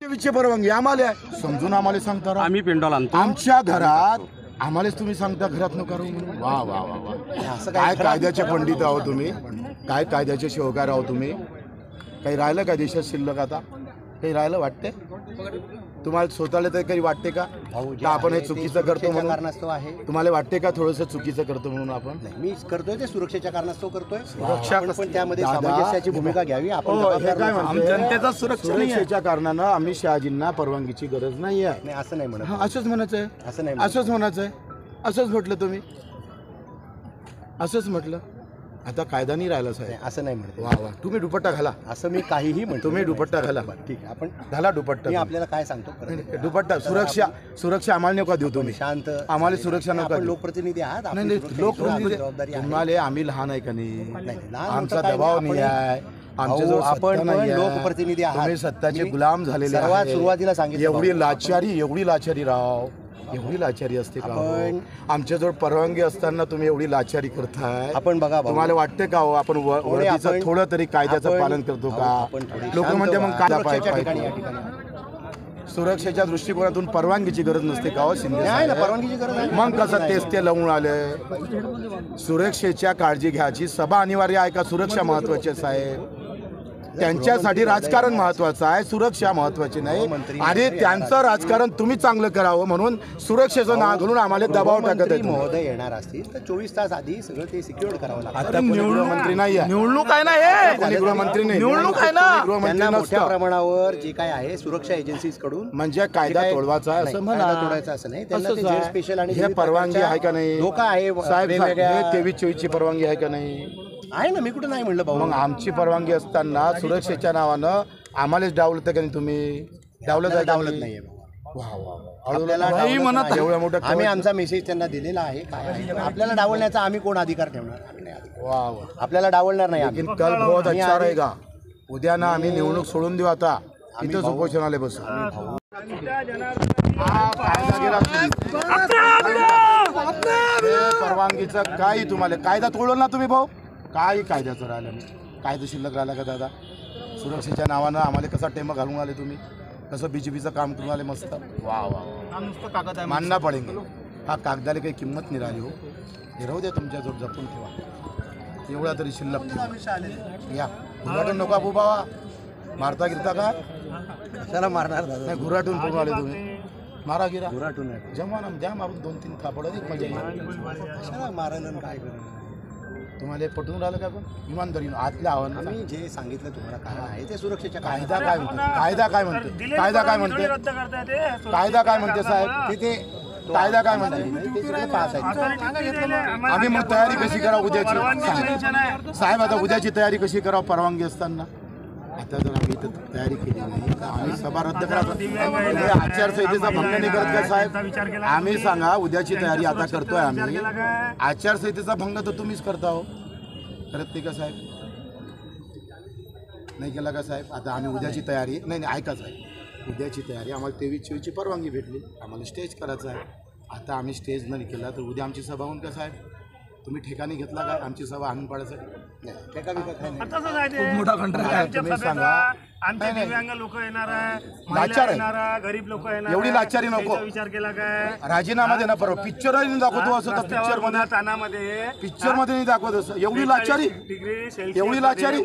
विषय परवानगी आम्हाला समजून आम्हाला सांगता राव. आम्ही पेंडॉल आणतो आमच्या घरात आम्हालाच तुम्ही सांगता घरात नको करू म्हणून. वा वा वा वा, काय कायद्याचे पंडित आहो तुम्ही, काय कायद्याचे शिवकार आहो तुम्ही. काही राहिलं का देशात शिल्लक आता, काही राहिलं वाटते तुम्हाला स्वतःला तर काही वाटते का आपण हे चुकीचं करतो म्हणून कारणास्तव आहे. तुम्हाला वाटते का थोडंसं चुकीचं करतो म्हणून आपण मी करतोय ते सुरक्षेच्या कारणास्तव करतोय. सुरक्षा पण त्यामध्ये सामंजस्याची भूमिका घ्यावी. आपण हे काय म्हणते, जनतेचा सुरक्षेच्या कारणानं आम्ही शहाजींना परवानगीची गरज नाही आहे. नाही असं नाही म्हणत. हा, असंच म्हणायचं आहे, असं नाही असंच म्हणायचं आहे, असंच म्हटलं तुम्ही, असंच म्हटलं. आता कायदा नाही राहिला साहेब. असं नाही म्हणत. वा वा, तुम्ही दुपट्टा घाला. असं मी काहीही म्हणतो. तुम्ही दुपट्टा घाला. ठीक आहे, आपण घाला दुपट्टा. मी आपल्याला काय सांगतो, दुपट्टा सुरक्षा आम्हाला नका देऊ तुम्ही. शांत आम्हाला सुरक्षा नका आपण देऊ. लोकप्रतिनिधी आहात. नाही नाही, जबाबदारी आहे. तुम्हाला आम्ही लहान आहे का नाही, लहान आमचा मोठं काय दबाव नाही. नाही आहे. भाऊ, आपण पण लोकप्रतिनिधी आहात. तुम्ही सत्ताचे मी गुलाम झालेले सर्वात आहे. सुरुवातीला सांगितलं एवढी लाचारी राव, एवढी लाचारी असते का हो? आमच्याजवळ परवानगी असताना तुम्ही एवढी लाचारी करताय. आपण बघा भाऊ, तुम्हाला वाटते का हो आपण वर्दीचं थोडं तरी कायद्याचं पालन करतो का? लोक म्हणते मग कायदा पाहिजे. सुरक्षेच्या दृष्टिकोनातून परवानगीची गरज नसते का हो शिंदे नाही ना, साहेब? परवानगीची गरज नाही. मग कसं तेच ते लावून आले. सुरक्षेच्या काळजी घ्यायची सभा अनिवार्य आहे का? सुरक्षा महत्वाची आहे साहेब. त्यांच्यासाठी राजकारण महत्वाचं आहे, सुरक्षा महत्वाची नाही. आणि त्यांचं राजकारण तुम्ही चांगलं करावं म्हणून सुरक्षेचं नाव घालून आम्हाला दबाव टाकत मंत्री आहेत. महोदय येणार असतील तर 24 तास आधी सगळं ते सिक्युअर करावं लागतं. आता कोणी गृहमंत्री नाही आहे, निवडणूक आहे ना, हे कोणी गृहमंत्री नाही, निवडणूक आहे ना. कोणी गृहमंत्री त्यांना मोठ्या नसतं. प्रमाणावर जे काय आहे सुरक्षा एजन्सीज कडून म्हणजे कायदा तोडवायचा आहे असं म्हणा. तोडायचं असं नाही. त्यांना असंच ते आहे. स्पेशल आणि हे परवानगी आहे का नाही धोका आहे साहेब? वेगवेगळ्या 23-24 ची परवानगी आहे का नाही? आहे ना, मी कुठं नाही म्हणलं भाऊ. मग आमची परवानगी असताना सुरक्षेच्या नावानं आम्हालाच डावलं तर का नाही तुम्ही? डावलं डावलत नाहीये. आपल्याला नाही डावलत म्हणत नाही. एवढ्या मोठ्या आम्ही आमचा मेसेज त्यांना दिलेला आहे. काय आहे? आपल्याला डावलण्याचा आम्ही कोण अधिकार ठेवणार? आम्ही नाही अधिकार. वा वा. आपल्याला डावलणार नाही आम्ही. लेकिन कल बहुत अच्छा रहेगा. उद्या ना आम्ही निवडणूक सोडून देऊ. आता इथंच उपोषणाला बसू. परवानगीचं काही तुम्हाला कायदा तोडलं ना तुम्ही भाऊ. काही कायद्याचं राहिलं नाही. कायदा शिल्लक राहिला का दादा? सुरक्षेच्या नावानं आम्हाला कसा टेम घालून आले तुम्ही, कसं बीजेपीचं काम करून आले मस्त. वा वा, मानना पडेल. हा कागदाला काही किंमत नाही राहिली हो. हे राहू द्या तुमच्याजवळ, जपून ठेवा. एवढा तरी शिल्लक ठेवा. या घुराटून नको आपू बाबा, मारता गिरता का? त्याला मारणार दादा. नाही, घुराटून करून आले तुम्ही. मारा गिरा घुराटून जमा ना द्या मारून 2-3 थापड एक मजा येईल. कशाला मारायला आणि काय करू? तुम्हाला पटवून राहिलं का? पण इमानदारीनं आतल्या आव्हान मी जे सांगितलं तुम्हाला काय आहे ते सुरक्षेच्या कायदा काय म्हणतो? कायदा काय म्हणते? कायदा काय म्हणते? कायदा काय म्हणते साहेब? तिथे कायदा काय म्हणते? ते सगळं पास आहे. आम्ही मग तयारी कशी करावं उद्याची? साहेब आता उद्याची तयारी कशी करावं परवानगी असताना? आता जर आम्ही इथं तयारी केली नाही तर आम्ही सभा रद्द करायचं. आचारसंहितेचा भंग नाही करत का साहेब? आम्ही सांगा उद्याची तयारी आता करतोय आम्ही. आचारसंहितेचा भंग तर तुम्हीच करता हो. करत नाही का साहेब? नाही केला का साहेब? आता आम्ही उद्याची तयारी नाही ऐका साहेब, उद्याची तयारी आम्हाला 23-24 ची परवानगी भेटली. आम्हाला स्टेज करायचं आहे. आता आम्ही स्टेज नाही केला तर उद्या आमची सभा होऊन का साहेब? तुम्ही ठिकाणी घेतला का आमची सभा आणून पाडायसाठी? ठेका विकत आहे. खूप मोठा कंट्रोल आहे. तुम्ही सांगा. आमचे दिव्यांग लोक येणार आहे, लाचार आहे. महिला येणार, गरीब लोक येणार. एवढी लाचारी नको. त्याचा विचार केला काय? राजीनामा देणं बरोबर. पिक्चर दाखवतो असं तर पिक्चर मध्ये तानामध्ये पिक्चर मध्ये नाही दाखवत असं. एवढी लाचारी, डिग्री एवढी लाचारी.